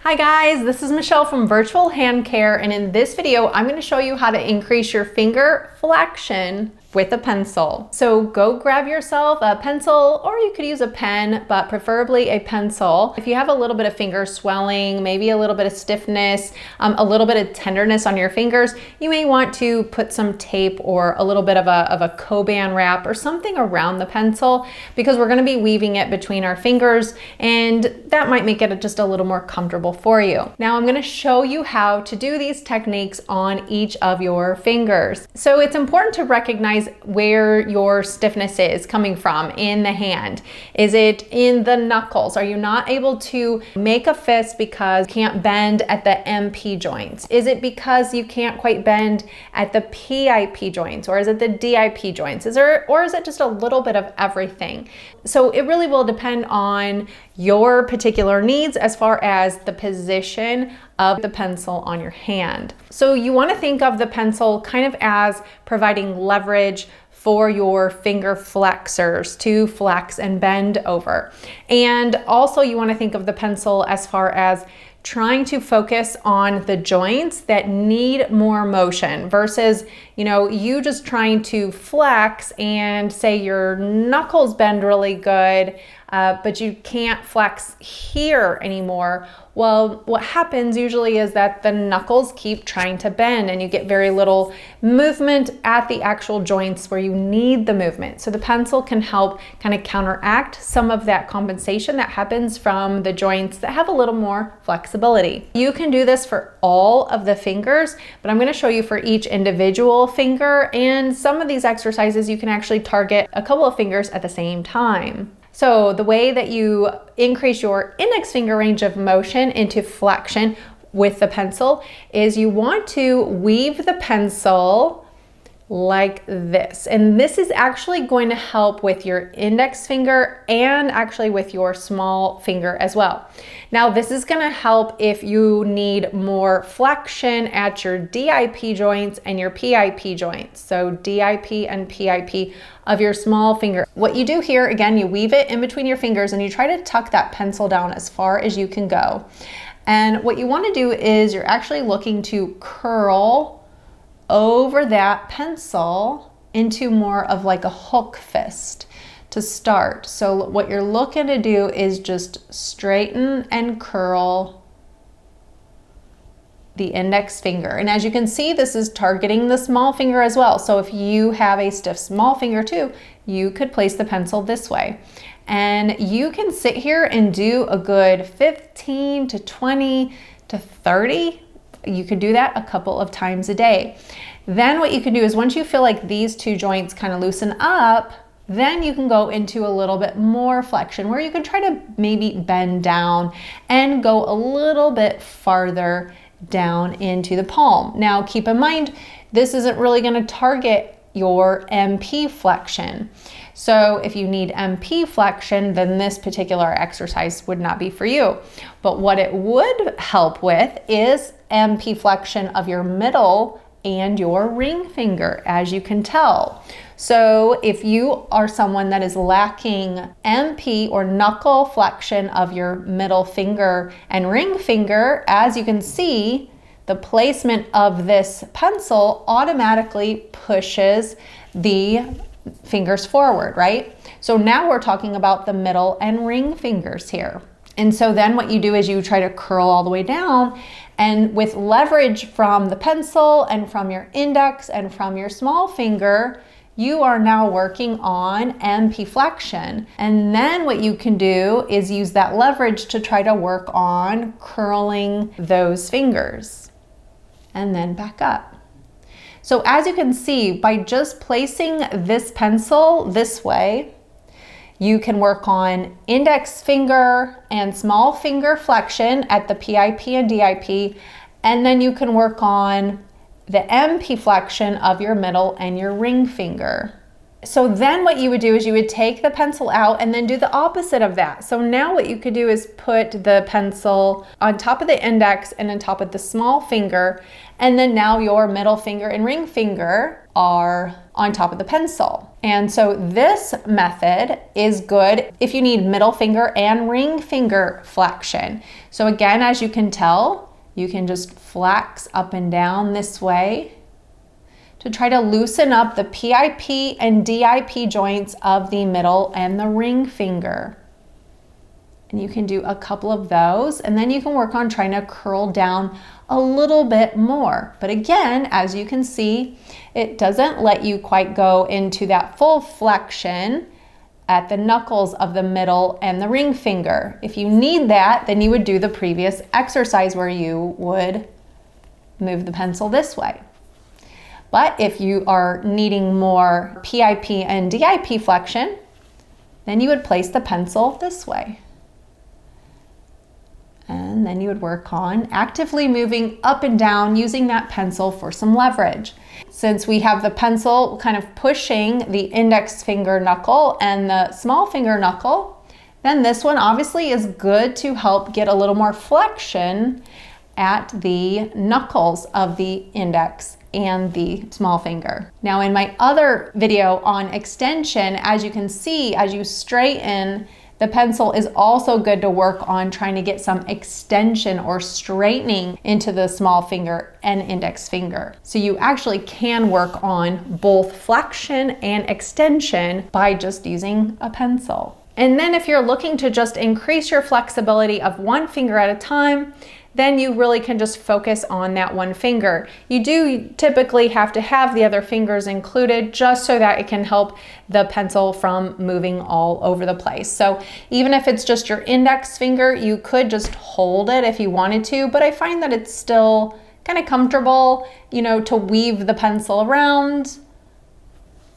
Hi guys, this is Michelle from Virtual Hand Care, and in this video I'm going to show you how to increase your finger flexion with a pencil. So go grab yourself a pencil, or you could use a pen, but preferably a pencil. If you have a little bit of finger swelling, maybe a little bit of stiffness, a little bit of tenderness on your fingers, you may want to put some tape or a little bit of a Coban wrap or something around the pencil, because we're going to be weaving it between our fingers, and that might make it just a little more comfortable for you. Now I'm going to show you how to do these techniques on each of your fingers. So it's important to recognize where your stiffness is coming from in the hand. Is it in the knuckles? Are you not able to make a fist because you can't bend at the MP joints? Is it because you can't quite bend at the PIP joints, or is it the DIP joints? Or is it just a little bit of everything? So it really will depend on your particular needs as far as the position of the pencil on your hand. So you want to think of the pencil kind of as providing leverage for your finger flexors to flex and bend over. And also you want to think of the pencil as far as trying to focus on the joints that need more motion versus, you just trying to flex and say your knuckles bend really good, but you can't flex here anymore. Well, what happens usually is that the knuckles keep trying to bend and you get very little movement at the actual joints where you need the movement. So the pencil can help kind of counteract some of that compensation that happens from the joints that have a little more flexibility. You can do this for all of the fingers, but I'm going to show you for each individual finger, and some of these exercises you can actually target a couple of fingers at the same time. So the way that you increase your index finger range of motion into flexion with the pencil is you want to weave the pencil like this. And this is actually going to help with your index finger and actually with your small finger as well. Now, this is going to help if you need more flexion at your DIP joints and your PIP joints. So DIP and PIP of your small finger. What you do here, again, you weave it in between your fingers and you try to tuck that pencil down as far as you can go. And what you want to do is you're actually looking to curl over that pencil into more of like a hook fist to start. So what you're looking to do is just straighten and curl the index finger. And as you can see, this is targeting the small finger as well. So if you have a stiff small finger too, you could place the pencil this way. And you can sit here and do a good 15 to 20 to 30. You could do that a couple of times a day. Then what you can do is once you feel like these two joints kind of loosen up, then you can go into a little bit more flexion where you can try to maybe bend down and go a little bit farther down into the palm. Now keep in mind, this isn't really going to target your MP flexion. So if you need MP flexion, then this particular exercise would not be for you. But what it would help with is MP flexion of your middle and your ring finger, as you can tell. So if you are someone that is lacking MP or knuckle flexion of your middle finger and ring finger, as you can see, the placement of this pencil automatically pushes the fingers forward, right? So now we're talking about the middle and ring fingers here. And so then what you do is you try to curl all the way down, and with leverage from the pencil and from your index and from your small finger, you are now working on MP flexion. And then what you can do is use that leverage to try to work on curling those fingers and then back up. So as you can see, by just placing this pencil this way, you can work on index finger and small finger flexion at the PIP and DIP, and then you can work on the MP flexion of your middle and your ring finger. So then what you would do is you would take the pencil out and then do the opposite of that. So now what you could do is put the pencil on top of the index and on top of the small finger, and then now your middle finger and ring finger are on top of the pencil. And so this method is good if you need middle finger and ring finger flexion. So again, as you can tell, you can just flex up and down this way to try to loosen up the PIP and DIP joints of the middle and the ring finger. And you can do a couple of those, and then you can work on trying to curl down a little bit more. But again, as you can see, it doesn't let you quite go into that full flexion at the knuckles of the middle and the ring finger. If you need that, then you would do the previous exercise where you would move the pencil this way. But if you are needing more PIP and DIP flexion, then you would place the pencil this way. And then you would work on actively moving up and down using that pencil for some leverage. Since we have the pencil kind of pushing the index finger knuckle and the small finger knuckle, then this one obviously is good to help get a little more flexion at the knuckles of the index and the small finger. Now in my other video on extension, as you can see, as you straighten, the pencil is also good to work on trying to get some extension or straightening into the small finger and index finger. So you actually can work on both flexion and extension by just using a pencil. And then if you're looking to just increase your flexibility of one finger at a time, then you really can just focus on that one finger. You do typically have to have the other fingers included just so that it can help the pencil from moving all over the place. So even if it's just your index finger, you could just hold it if you wanted to, but I find that it's still kind of comfortable, you know, to weave the pencil around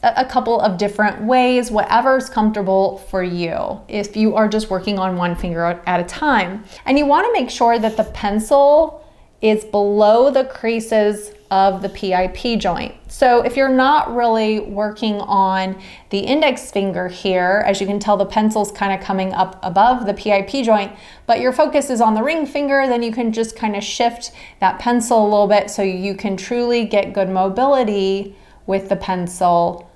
a couple of different ways, whatever's comfortable for you, if you are just working on one finger at a time. And you want to make sure that the pencil is below the creases of the PIP joint. So if you're not really working on the index finger here, as you can tell, the pencil's kind of coming up above the PIP joint, but your focus is on the ring finger, then you can just kind of shift that pencil a little bit so you can truly get good mobility with the pencil.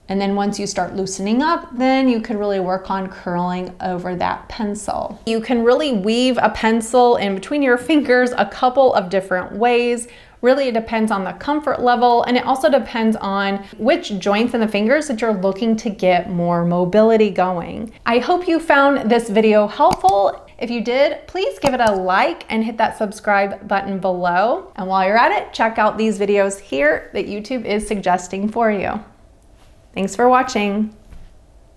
And then once you start loosening up, then you could really work on curling over that pencil. You can really weave a pencil in between your fingers a couple of different ways. Really, it depends on the comfort level, and it also depends on which joints in the fingers that you're looking to get more mobility going. I hope you found this video helpful. If you did, please give it a like and hit that subscribe button below. And while you're at it, check out these videos here that YouTube is suggesting for you. Thanks for watching.